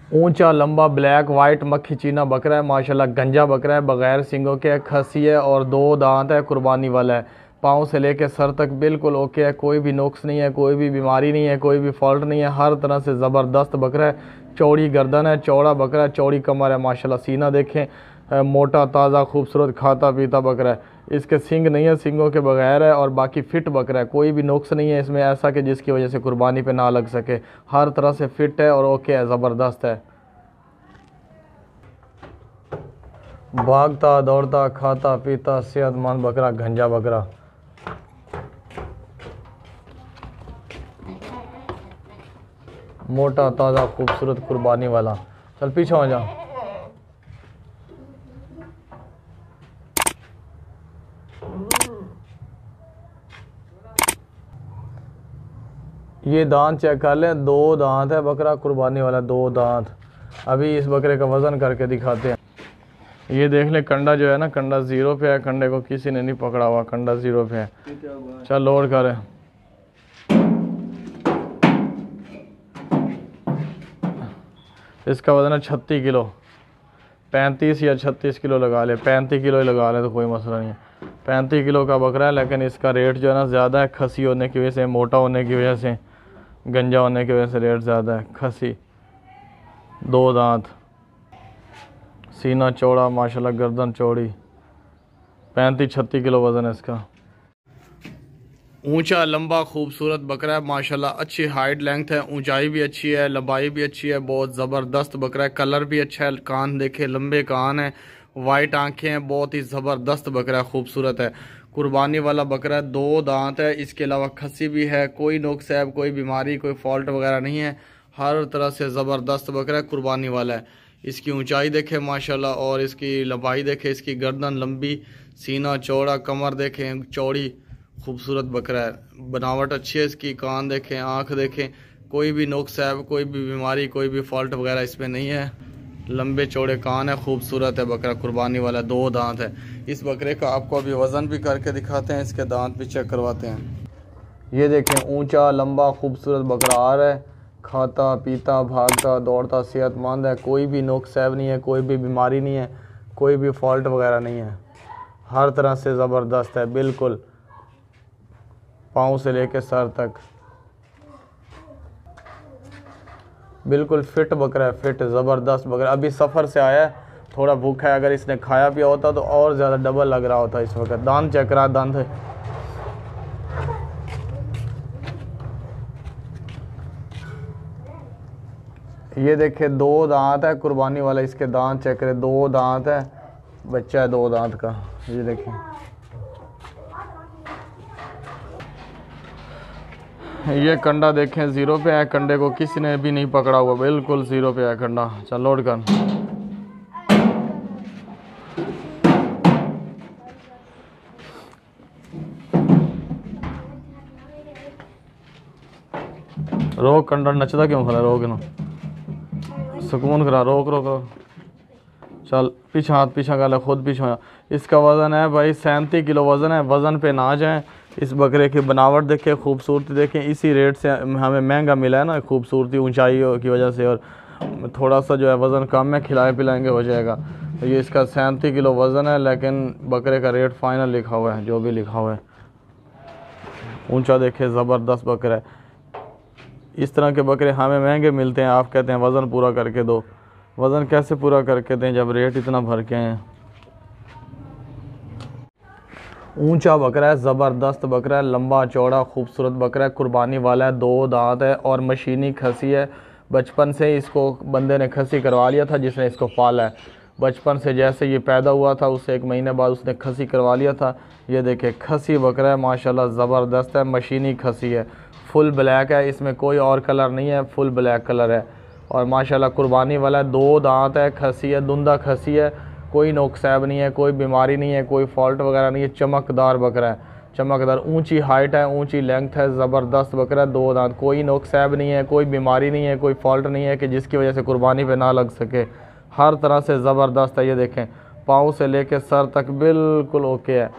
ऊंचा लंबा black white मक्खी चीना बकरा है माशाल्लाह। गंजा बकरा है, बगैर सिंगों के, खसी है और 2 दांत है, कुर्बानी वाला है। पाँव से लेकर सर तक बिल्कुल ओके है, कोई भी नुक्स नहीं है, कोई भी बीमारी नहीं है, कोई भी फॉल्ट नहीं है। हर तरह से ज़बरदस्त बकरा है। चौड़ी गर्दन है, चौड़ा बकरा है, चौड़ी कमर है माशाल्लाह। सीना देखें, मोटा ताज़ा खूबसूरत खाता पीता बकरा है। इसके सिंग नहीं है, सिंगों के बगैर है और बाकी फ़िट बकरा है। कोई भी नुक्स नहीं है इसमें ऐसा कि जिसकी वजह से कुर्बानी पे ना लग सके। हर तरह से फ़िट है और ओके है, ज़बरदस्त है। भागता दौड़ता खाता पीता सेहतमंद बकरा, गंजा बकरा। मोटा ताज़ा खूबसूरत कुर्बानी वाला। चल पीछे हो जा। ये दांत चेक कर ले, 2 दांत है बकरा, कुर्बानी वाला 2 दांत। अभी इस बकरे का वज़न करके दिखाते हैं। ये देख ले, कंडा जो है ना, कंडा 0 पे है। कंडे को किसी ने नहीं पकड़ा हुआ, कंडा 0 पे है। चल लोड कर। इसका वज़न है 36 किलो। 35 या 36 किलो लगा ले, 35 किलो ही लगा ले तो कोई मसला नहीं है। 35 किलो का बकरा है, लेकिन इसका रेट जो है ना ज़्यादा है। खसी होने की वजह से, मोटा होने की वजह से, गंजा होने की वजह से रेट ज़्यादा है। खसी, 2 दांत, सीना चौड़ा माशाल्लाह, गर्दन चौड़ी। 35-36 किलो वज़न है इसका। ऊंचा लंबा खूबसूरत बकरा है माशाल्लाह। अच्छी हाइट लेंथ है, ऊंचाई भी अच्छी है, लंबाई भी अच्छी है। बहुत ज़बरदस्त बकरा है। कलर भी अच्छा है, कान देखे लंबे कान है, वाइट आंखें हैं। बहुत ही ज़बरदस्त बकरा है, खूबसूरत है। कुर्बानी वाला बकरा है, 2 दांत है। इसके अलावा खसी भी है। कोई नुक्स है, कोई बीमारी, कोई फॉल्ट वगैरह नहीं है। हर तरह से ज़बरदस्त बकरा है, कुर्बानी वाला है। इसकी ऊंचाई देखें माशाल्लाह और इसकी लंबाई देखें। इसकी गर्दन लंबी, सीना चौड़ा, कमर देखें चौड़ी। खूबसूरत बकरा है, बनावट अच्छी है इसकी। कान देखें, आँख देखें, कोई भी नुक्स है, कोई भी बीमारी, कोई भी फॉल्ट वगैरह इसमें नहीं है। लंबे चौड़े कान है, खूबसूरत है बकरा, कुर्बानी वाला। 2 दांत है इस बकरे का। आपको अभी वज़न भी करके दिखाते हैं, इसके दांत भी चेक करवाते हैं। ये देखें, ऊंचा लंबा खूबसूरत बकरा आ रहा है। खाता पीता भागता दौड़ता सेहतमंद है। कोई भी नुक्स ऐब नहीं है, कोई भी बीमारी नहीं है, कोई भी फॉल्ट वगैरह नहीं है। हर तरह से ज़बरदस्त है, बिल्कुल पाँव से लेकर सर तक बिल्कुल फिट बकरा है, फिट ज़बरदस्त बकरा। अभी सफ़र से आया है, थोड़ा भूखा है। अगर इसने खाया पिया होता तो और ज़्यादा डबल लग रहा होता इस वक्त। दांत चेक करा, दांत है। ये देखे, 2 दांत है, कुर्बानी वाला। इसके दांत चेक करे, 2 दांत है, बच्चा है 2 दांत का। ये देखें, ये कंडा देखें 0 पे है। कंडे को किसी ने भी नहीं पकड़ा हुआ, बिल्कुल 0 पे है कंडा। चल लोड कर। रोक, कंडा नचदा क्यों खड़ा? रोक ना, सुकून करा। रोक रोक रोक। चल पीछे हाथ पीछा कर, खुद पीछे हो। इसका वज़न है भाई 37 किलो वज़न है। वज़न पे ना जाएं। इस बकरे की बनावट देखें, खूबसूरती देखें। इसी रेट से हमें महंगा मिला है ना, खूबसूरती ऊंचाई की वजह से। और थोड़ा सा जो है वज़न कम है, खिलाए पिलाएंगे हो जाएगा। तो ये इसका 37 किलो वज़न है, लेकिन बकरे का रेट फाइनल लिखा हुआ है, जो भी लिखा हुआ है। ऊंचा देखे, ज़बरदस्त बकरा है। इस तरह के बकरे हमें महंगे मिलते हैं। आप कहते हैं वज़न पूरा करके दो। वज़न कैसे पूरा करके दें जब रेट इतना भर के हैं। ऊंचा बकरा है, ज़बरदस्त बकरा है, लंबा चौड़ा खूबसूरत बकरा है, कुर्बानी वाला है, 2 दांत है और मशीनी खसी है। बचपन से इसको बंदे ने खसी करवा लिया था, जिसने इसको पाला है। बचपन से जैसे ये पैदा हुआ था, उससे 1 महीने बाद उसने खसी करवा लिया था। ये देखे, खसी बकरा है माशाल्लाह, ज़बरदस्त है, मशीनी खसी है। फुल ब्लैक है, इसमें कोई और कलर नहीं है, फुल ब्लैक कलर है। और माशाल्लाह कुर्बानी वाला है, 2 दांत है, खसी है, दुंदा खसी है। कोई नुकसैब नहीं है, कोई बीमारी नहीं है, कोई फॉल्ट वगैरह नहीं है। चमकदार बकरा है, चमकदार। ऊंची हाइट है, ऊंची लेंथ है, ज़बरदस्त बकरा है, 2 दांत। कोई नुकसैब नहीं है, कोई बीमारी नहीं है, कोई फॉल्ट नहीं है कि जिसकी वजह से कुर्बानी पे ना लग सके। हर तरह से ज़बरदस्त है। ये देखें, पाँव से लेकर सर तक बिल्कुल ओके है,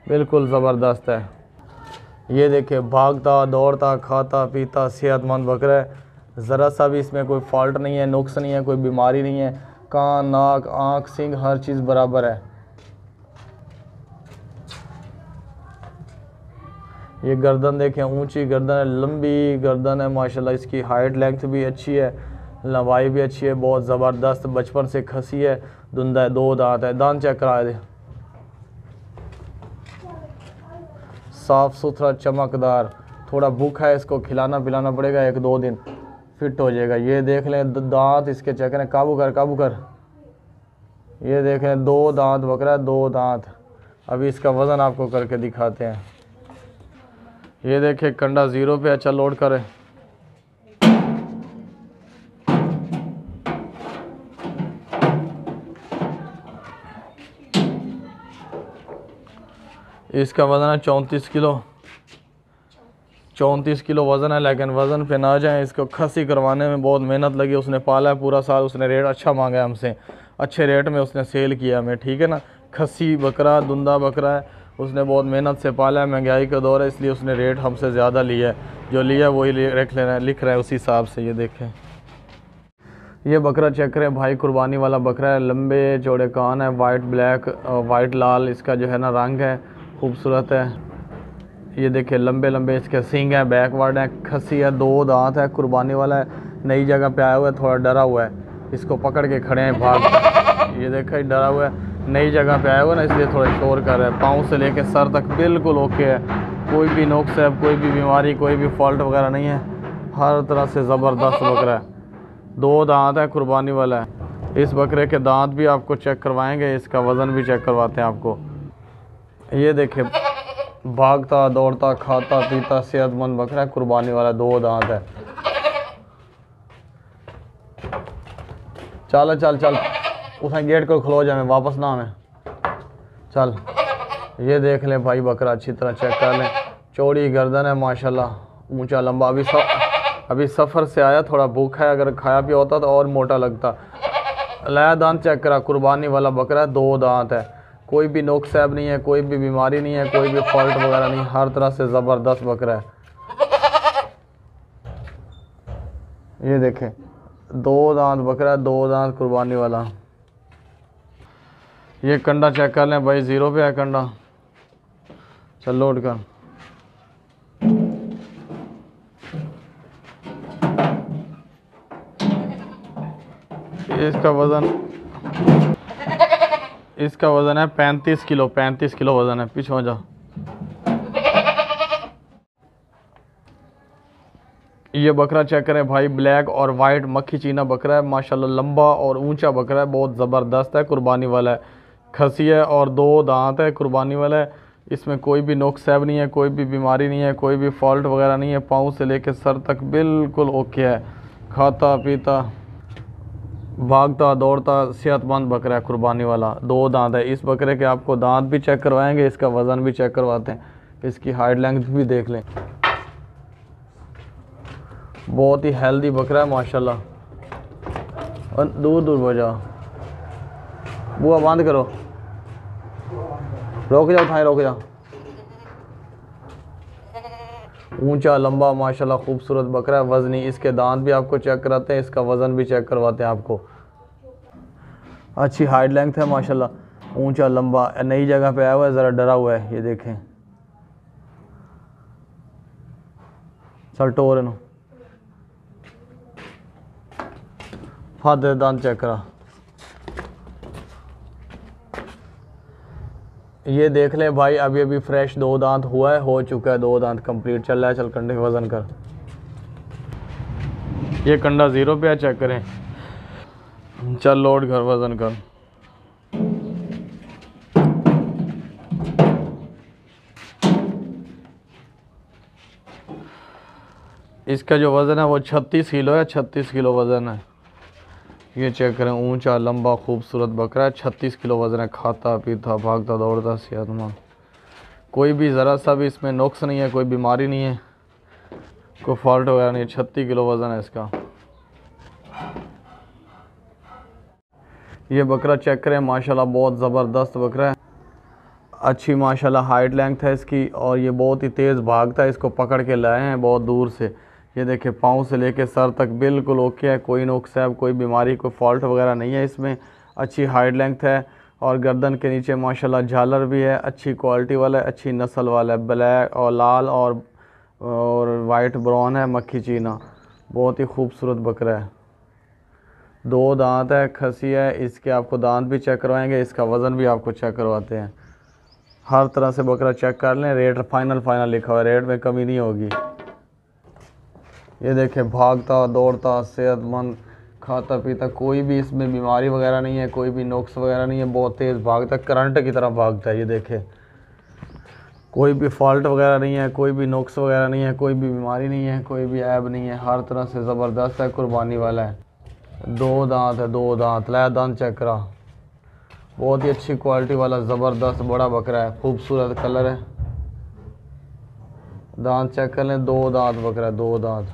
बिल्कुल ज़बरदस्त है। ये देखें, भागता दौड़ता खाता पीता सेहतमंद बकरा है, ज़रा सा भी इसमें कोई फॉल्ट नहीं है, नुक्स नहीं है, कोई बीमारी नहीं है। कान, नाक, आँख, सींग हर चीज़ बराबर है। ये गर्दन देखें, ऊंची गर्दन है, लंबी गर्दन है माशाल्लाह। इसकी हाइट लेंथ भी अच्छी है, लंबाई भी अच्छी है, बहुत ज़बरदस्त। बचपन से खसी है, धुंधा है, 2 दांत है। दांत चेक करा दे, साफ़ सुथरा चमकदार। थोड़ा भूखा है, इसको खिलाना पिलाना पड़ेगा, 1-2 दिन फिट हो जाएगा। ये देख लें दांत इसके चेक करें, काबू कर काबू कर। ये देख लें 2 दांत बकरा है, 2 दांत। अभी इसका वज़न आपको करके दिखाते हैं। ये देखें कंडा 0 पे। अच्छा लोड करें। इसका वज़न है 34 किलो। 34 किलो वज़न है, लेकिन वज़न पे ना जाए। इसको खसी करवाने में बहुत मेहनत लगी। उसने पाला है पूरा साल, उसने रेट अच्छा मांगा है हमसे, अच्छे रेट में उसने सेल किया हमें, ठीक है ना। खसी बकरा, धुंधा बकरा है, उसने बहुत मेहनत से पाला है। महंगाई का दौर है, इसलिए उसने रेट हमसे ज़्यादा लिया है। जो लिया वही लिख रहा है उसी हिसाब से। ये देखें, ये बकरा चेक करें भाई, कुर्बानी वाला बकरा है। लंबे चौड़े कान है, वाइट ब्लैक, वाइट लाल इसका जो है ना रंग है, खूबसूरत है। ये देखिए लंबे लंबे इसके सींग हैं, बैकवर्ड है, खसी है, 2 दांत है, कुर्बानी वाला है। नई जगह पे आया हुआ है, थोड़ा डरा हुआ है, इसको पकड़ के खड़े हैं भाग। ये देखा डरा हुआ है, नई जगह पे आया हुआ है ना, इसलिए थोड़ा शोर कर रहा है। पाँव से लेके सर तक बिल्कुल ओके है, कोई भी नुक्स है, कोई भी बीमारी, कोई भी फॉल्ट वगैरह नहीं है। हर तरह से ज़बरदस्त बकरा है। 2 दांत है, कुर्बानी वाला है। इस बकरे के दांत भी आपको चेक करवाएंगे, इसका वज़न भी चेक करवाते हैं आपको। ये देखें भागता दौड़ता खाता पीता सेहतमंद बकरा है, कुर्बानी वाला, 2 दांत है। चल चल चल, उसने गेट को खलो जाए, वापस ना आवे, चल। ये देख लें भाई बकरा, अच्छी तरह चेक कर लें। चौड़ी गर्दन है माशाल्लाह, ऊंचा लंबा। अभी सफ़र से आया, थोड़ा भूखा है, अगर खाया पिया होता तो और मोटा लगता। लाया दांत चेक करा, कुर्बानी वाला बकरा है, 2 दांत है। कोई भी नुक्स ऐब नहीं है, कोई भी बीमारी नहीं है, कोई भी फॉल्ट वगैरह नहीं, हर तरह से ज़बरदस्त बकरा है। ये देखें 2 दांत बकरा है, 2 दांत कुर्बानी वाला। ये कंडा चेक कर लें भाई, 0 पे है कंडा। चल लोड कर। इसका वज़न है 35 किलो। 35 किलो वज़न है। पीछे हो जा। ये बकरा चेक करें भाई, ब्लैक और वाइट मक्खी चीना बकरा है माशाल्लाह। लंबा और ऊंचा बकरा है, बहुत ज़बरदस्त है, कुर्बानी वाला है। खसी है और 2 दांत है, कुर्बानी वाला है। इसमें कोई भी नुक्स ऐब नहीं है, कोई भी बीमारी नहीं है, कोई भी फॉल्ट वगैरह नहीं है। पाँव से लेकर सर तक बिल्कुल ओके है, खाता पीता भागता दौड़ता सेहतमंद बकरा है, कुर्बानी वाला, 2 दांत है। इस बकरे के आपको दांत भी चेक करवाएंगे, इसका वज़न भी चेक करवाते हैं, इसकी हाइट लेंथ भी देख लें। बहुत ही हेल्दी बकरा है माशाल्लाह। और दूर दूर बजा, बुआ बंद करो, रोक जाओ, थाए रोक जाओ। ऊंचा लंबा माशाल्लाह खूबसूरत बकरा है, वज़नी। इसके दांत भी आपको चेक कराते हैं, इसका वज़न भी चेक करवाते हैं आपको। अच्छी हाइट लेंथ है माशाल्लाह, ऊंचा लंबा। नई जगह पे आया हुआ है, ज़रा डरा हुआ है। ये देखें, चल टोर नो फादर दांत चेक करा। ये देख ले भाई, अभी अभी फ्रेश 2 दांत हुआ है, हो चुका है 2 दांत कंप्लीट। चल रहा है, चल कंडे का वज़न कर। ये कंडा 0 पे है, चेक करें। चल लोड कर, वज़न कर। इसका जो वज़न है वो 36 किलो है, 36 किलो वज़न है। ये चेक करें, ऊंचा लंबा खूबसूरत बकरा है, 36 किलो वज़न है। खाता पीता भागता दौड़ता सेहतमंद, कोई भी ज़रा सा भी इसमें नुक्स नहीं है, कोई बीमारी नहीं है, कोई फॉल्ट वगैरह नहीं है। 36 किलो वज़न है इसका। ये बकरा चेक करें माशाल्लाह, बहुत ज़बरदस्त बकरा है। अच्छी माशाल्लाह हाइट लेंथ है इसकी, और ये बहुत ही तेज़ भागता है। इसको पकड़ के लाए हैं बहुत दूर से, ये देखिए पाँव से लेके सर तक बिल्कुल ओके है, कोई नुक्स है, कोई बीमारी, कोई फॉल्ट वगैरह नहीं है इसमें। अच्छी हाइट लेंथ है और गर्दन के नीचे माशाल्लाह झालर भी है, अच्छी क्वालिटी वाला है, अच्छी नस्ल वाला है। ब्लैक और लाल और वाइट ब्राउन है, मक्खी चीना, बहुत ही खूबसूरत बकरा है। 2 दांत है, खसी है। इसके आपको दांत भी चेक करवाएंगे, इसका वज़न भी आपको चेक करवाते हैं। हर तरह से बकरा चेक कर लें। रेट फाइनल लिखा हुआ है, रेट में कमी नहीं होगी। ये देखें भागता दौड़ता सेहतमंद, खाता पीता, कोई भी इसमें बीमारी वगैरह नहीं है, कोई भी नुक्स वगैरह नहीं है। बहुत तेज़ भागता है, करंट की तरह भागता है। ये देखें कोई भी फॉल्ट वगैरह नहीं है, कोई भी नुक्स वगैरह नहीं है, कोई भी बीमारी नहीं है, कोई भी ऐब नहीं है। हर तरह से ज़बरदस्त है, कुर्बानी वाला है। 2 दांत है, 2 दांत। ला दांत चेक करा, बहुत ही अच्छी क्वालिटी वाला ज़बरदस्त बड़ा बकरा है, खूबसूरत कलर है। दांत चेक कर लें, 2 दांत बकरा है, 2 दांत।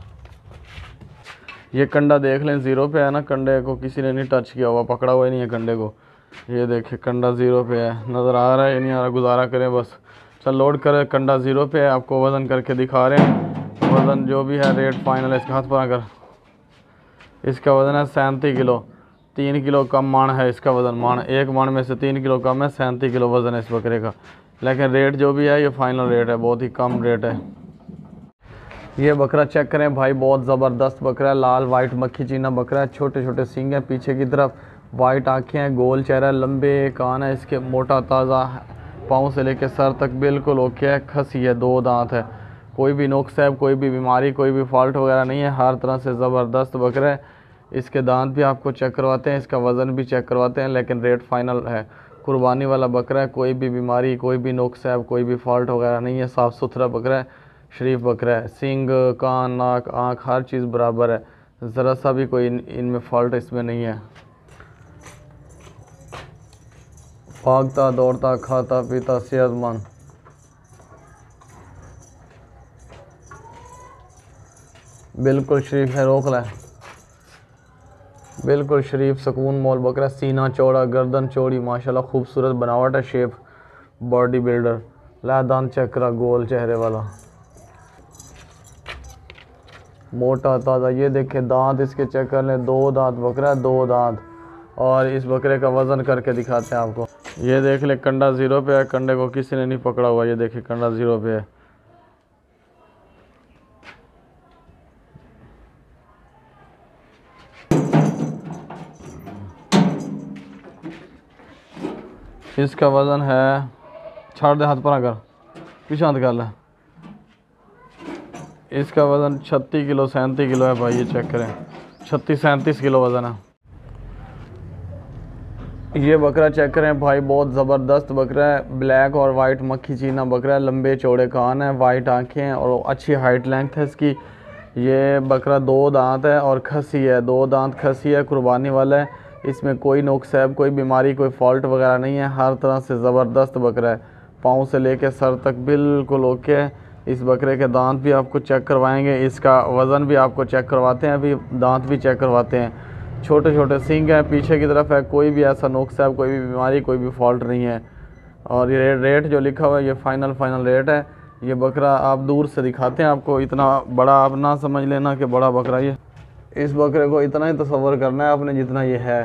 ये कंडा देख लें, 0 पे है ना, कंडे को किसी ने नहीं टच किया हुआ, पकड़ा हुआ ही नहीं है कंडे को। ये देखिए कंडा 0 पे है, नज़र आ रहा है या नहीं आ रहा, गुजारा करें बस। चल लोड करें, कंडा 0 पे है, आपको वज़न करके दिखा रहे हैं। वज़न जो भी है रेट फाइनल है। इसका हाथ पर आकर, इसका वज़न है 37 किलो, 3 किलो कम माण है इसका वज़न। माण एक माण में से 3 किलो कम है, 37 किलो वज़न है इस बकरे का। लेकिन रेट जो भी है ये फाइनल रेट है, बहुत ही कम रेट है। ये बकरा चेक करें भाई, बहुत ज़बरदस्त बकरा है। लाल वाइट मक्खी चीना बकरा है, छोटे छोटे सींग हैं पीछे की तरफ, वाइट आँखें हैं, गोल चेहरा, लंबे कान है इसके, मोटा ताज़ा, पाँव से लेकर सर तक बिल्कुल ओके है। खसी है, 2 दांत है, कोई भी नुक्स है, कोई भी बीमारी, कोई भी फॉल्ट वगैरह नहीं है। हर तरह से ज़बरदस्त बकरा है। इसके दांत भी आपको चेक करवाते हैं, इसका वज़न भी चेक करवाते हैं, लेकिन रेट फाइनल है। कुर्बानी वाला बकरा है, कोई भी बीमारी, कोई भी नुक्स है, कोई भी फॉल्ट वगैरह नहीं है। साफ़ सुथरा बकरा है, शरीफ बकरा है। सींग, कान, नाक, आँख, हर चीज़ बराबर है, ज़रा सा भी कोई इनमें फॉल्ट इसमें नहीं है। भागता दौड़ता खाता पीता सेहतमंद, बिल्कुल शरीफ है। रोक ला, बिल्कुल शरीफ सुकून मोल बकरा। सीना चौड़ा, गर्दन चौड़ी, माशाल्लाह खूबसूरत बनावट है, शेप बॉडी बिल्डर। ला दांत चेक करा, गोल चेहरे वाला, मोटा ताज़ा। ये देखे दांत इसके चेक कर लें, 2 दांत बकरा है, 2 दांत। और इस बकरे का वज़न करके दिखाते हैं आपको। ये देख ले कंडा 0 पे है, कंडे को किसी ने नहीं पकड़ा हुआ। ये देखिए कंडा 0 पे है। इसका वज़न है, छाड़ दे हाथ पर आकर, पीछे हाथ कर ले। इसका वज़न 36 किलो 37 किलो है भाई। ये चेक करें, 36-37 किलो वज़न है। ये बकरा चेक करें भाई, बहुत ज़बरदस्त बकरा है। ब्लैक और वाइट मक्खी चीना बकरा है, लंबे चौड़े कान है, वाइट आंखें हैं और अच्छी हाइट लेंथ है इसकी। ये बकरा 2 दांत है और खसी है, 2 दांत खसी है, कुर्बानी वाला है। इसमें कोई नुक्स है, कोई बीमारी, कोई फॉल्ट वगैरह नहीं है। हर तरह से ज़बरदस्त बकरा है, पाँव से लेकर सर तक बिल्कुल ओके है। इस बकरे के दांत भी आपको चेक करवाएंगे, इसका वज़न भी आपको चेक करवाते हैं, अभी दांत भी चेक करवाते हैं। छोटे छोटे सींग हैं पीछे की तरफ है, कोई भी ऐसा नुक्स है, कोई भी बीमारी, कोई भी फॉल्ट नहीं है। और ये रेट जो लिखा हुआ है ये फाइनल रेट है। ये बकरा आप दूर से दिखाते हैं आपको, इतना बड़ा आप ना समझ लेना कि बड़ा बकरा। ये इस बकरे को इतना ही तसव्वुर करना है आपने जितना ये है।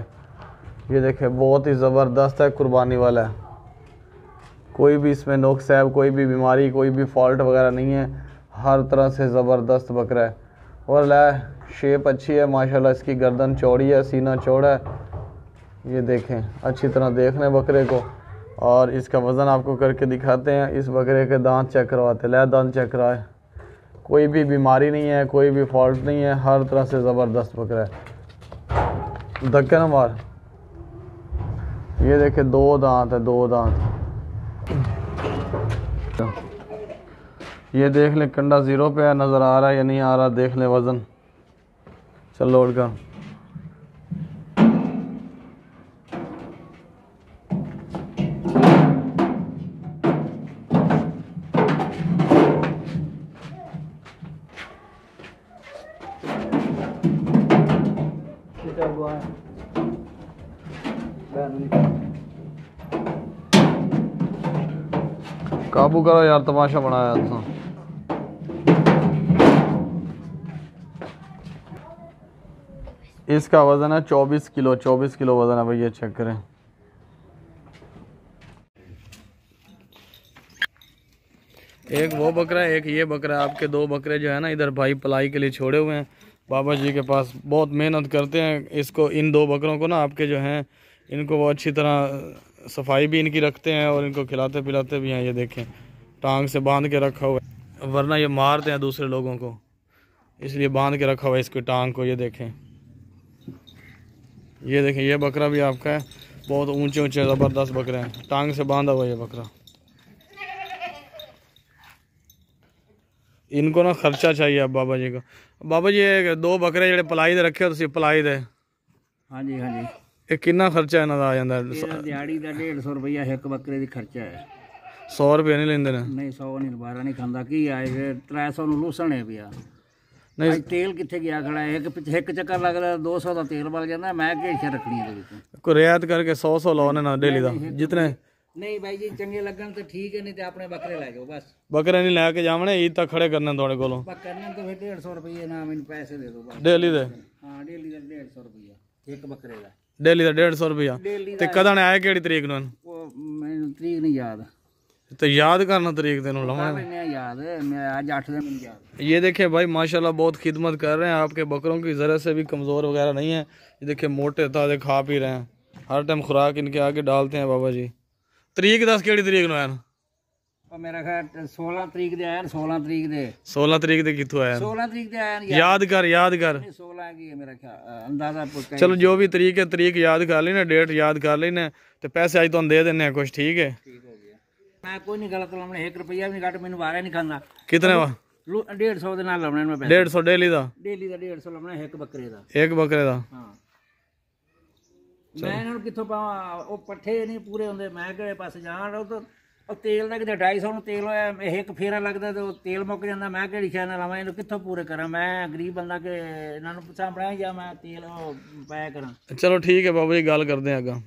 ये देखे बहुत ही ज़बरदस्त है, कुर्बानी वाला है, कोई भी इसमें नुक्स है, कोई भी बीमारी, कोई भी फॉल्ट वगैरह नहीं है। हर तरह से ज़बरदस्त बकरा है और ला शेप अच्छी है माशाल्लाह। इसकी गर्दन चौड़ी है, सीना चौड़ा है। ये देखें, अच्छी तरह देख लें बकरे को और इसका वज़न आपको करके दिखाते हैं। इस बकरे के दांत चेक करवाते हैं, ला दांत चेक करवाए, कोई भी बीमारी नहीं है, कोई भी फॉल्ट नहीं है। हर तरह से ज़बरदस्त बकरा है। धक्के ना मार। ये देखे 2 दांत है, 2 दांत। ये देख लें कंडा 0 पे है, नज़र आ रहा है या नहीं आ रहा, देख लें वज़न। चल लोड कर। काबू करो यार, तमाशा बनाया था। इसका वज़न है 24 किलो, 24 किलो वज़न है भाई, ये चेक करें। एक वो बकरा है, एक ये बकरा है। आपके दो बकरे जो है ना इधर भाई पलाई के लिए छोड़े हुए हैं बाबा जी के पास, बहुत मेहनत करते हैं इसको। इन दो बकरों को ना आपके जो हैं इनको वो अच्छी तरह सफाई भी इनकी रखते हैं और इनको खिलाते पिलाते भी हैं। ये देखें टांग से बांध के रखा हुआ है, वरना ये मारते हैं दूसरे लोगों को, इसलिए बांध के रखा हुआ है इसकी टांग को। ये देखें, ये देखें, ये बकरा भी आपका है, बहुत ऊंचे ऊंचे ज़बरदस्त बकरे हैं, टांग से बांधा हुआ ये बकरा। इनको ना खर्चा चाहिए अब बाबा जी को। बाबा जी ये दो बकरे ਜਿਹੜੇ ਪਲਾਈ ਦੇ ਰੱਖੇ ਹੋ ਤੁਸੀਂ, ਪਲਾਈ ਦੇ? ਹਾਂਜੀ ਹਾਂਜੀ। ਇਹ ਕਿੰਨਾ ਖਰਚਾ ਇਹਨਾਂ ਦਾ ਆ ਜਾਂਦਾ? ਦਿਹਾੜੀ ਦਾ 150 ਰੁਪਇਆ ਇੱਕ ਬੱਕਰੇ ਦੀ ਖਰਚਾ ਹੈ। 100 ਰੁਪਏ ਨਹੀਂ ਲੈਂਦੇ ਨੇ? ਨਹੀਂ 100 ਨਹੀਂ, 12 ਨਹੀਂ ਖਾਂਦਾ। ਕੀ ਆਏ ਫਿਰ 300 ਨੂੰ ਲੂਸਣੇ ਪਿਆ। ਨਹੀਂ ਤੇਲ ਕਿੱਥੇ ਗਿਆ ਖੜਾ ਹੈ? ਇੱਕ ਚੱਕਰ ਲੱਗਦਾ 200 ਦਾ ਤੇਲ ਬਲ ਜਾਂਦਾ। ਮੈਂ ਕਿਹੜੀ ਰੱਖਣੀ ਇਹਦੇ ਵਿੱਚ? ਕੋਈ ਰਿਆਇਤ ਕਰਕੇ 100 ਲਾਉਣੇ ਨਾ ਡੇਲੀ ਦਾ ਜਿਤਨੇ। ਨਹੀਂ ਬਾਈ ਜੀ, ਚੰਗੇ ਲੱਗਣ ਤਾਂ ਠੀਕ ਹੈ, ਨਹੀਂ ਤੇ ਆਪਣੇ ਬੱਕਰੇ ਲੈ ਜਾਓ ਬਸ। ਬੱਕਰੇ ਨਹੀਂ ਲੈ ਕੇ ਜਾਵਣੇ, ਈਦ ਤੱਕ ਖੜੇ ਕਰਨੇ ਤੁਹਾਡੇ ਕੋਲੋਂ। ਕਰਨੇ ਤਾਂ ਫਿਰ 150 ਰੁਪਏ ਨਾ ਮੈਨੂੰ ਪੈਸੇ ਦੇ ਦਿਓ ਬਸ। ਡੇਲੀ ਦੇ? ਹਾਂ ਡੇਲੀ ਦਾ 150 ਰੁਪਇਆ ਇੱਕ ਬੱਕਰੇ ਦਾ। ਡੇਲੀ ਦਾ 150 ਰੁਪਇਆ? ਤੇ ਕਦੋਂ ਆਇਆ ਕਿਹੜੀ ਤਰੀਕ ਨੂੰ? ਉਹ ਮੈਨੂੰ ਤਰੀਕ ਨਹੀਂ ਯਾਦ। तो याद करना तरीक तेनों लवा याद है, मैं आज 8 दिन याद। ये देखिए भाई माशाल्लाह बहुत खिदमत कर रहे हैं आपके बकरों की, ज़रा से भी कमज़ोर वगैरह नहीं है। ये देखिए मोटे ताज़े खा पी रहे हैं, हर टाइम खुराक इनके आगे डालते हैं बाबा जी। तरीक 10 केड़ी तरीक नो आया? मेरा ख्याल 16 तरीक दे आया। 16 तरीक दे? 16 तरीक दे कितों आया? 16 तरीक दे आया। याद कर, याद कर। 16 की है मेरा ख्याल, अंदाजा। चलो जो भी तरीक है, तरीक याद कर लेना, डेट याद कर लेना, तो पैसे आज तो दे देने कुछ। ठीक है, मैं कोई नहीं गलत लाने, 1 रुपया भी घट मैंने वारा नहीं खाना। कितने? 150 ਦੇ ਨਾਲ ਲਾਉਣਾ ਮੈਂ ਪੈਸੇ। 150 डेली ਦਾ? डेली ਦਾ 150 ਲਾਉਣਾ ਇੱਕ ਬੱਕਰੇ ਦਾ। ਇੱਕ ਬੱਕਰੇ ਦਾ? ਹਾਂ। ਮੈਂ ਇਹਨਾਂ ਨੂੰ ਕਿੱਥੋਂ ਪਾਵਾਂ? ਉਹ ਪੱਠੇ ਨਹੀਂ ਪੂਰੇ ਹੁੰਦੇ, ਮੈਂ ਕਿਹੜੇ ਪਾਸੇ ਜਾਣ। ਉਹ ਤੇਲ ਦਾ ਕਿਤੇ 250 ਨੂੰ ਤੇਲ ਹੋਇਆ, ਇੱਕ ਫੇਰਾ ਲੱਗਦਾ ਤੇ ਉਹ ਤੇਲ ਮੁੱਕ ਜਾਂਦਾ। ਮੈਂ ਕਿਹੜੀ ਸ਼ੈ ਨਾਲ ਲਾਵਾਂ ਇਹਨੂੰ, ਕਿੱਥੋਂ ਪੂਰੇ ਕਰਾਂ? ਮੈਂ ਗਰੀਬ ਬੰਦਾ ਕਿ ਇਹਨਾਂ ਨੂੰ ਸਾਂਭਣਾ ਜਾਂ ਮੈਂ ਤੇਲ ਪਾਇਆ ਕਰਾਂ? ਚਲੋ ਠੀਕ ਹੈ ਬਾਬਾ ਜੀ, ਗੱਲ ਕਰਦੇ ਹਾਂ ਅੱਗਾ।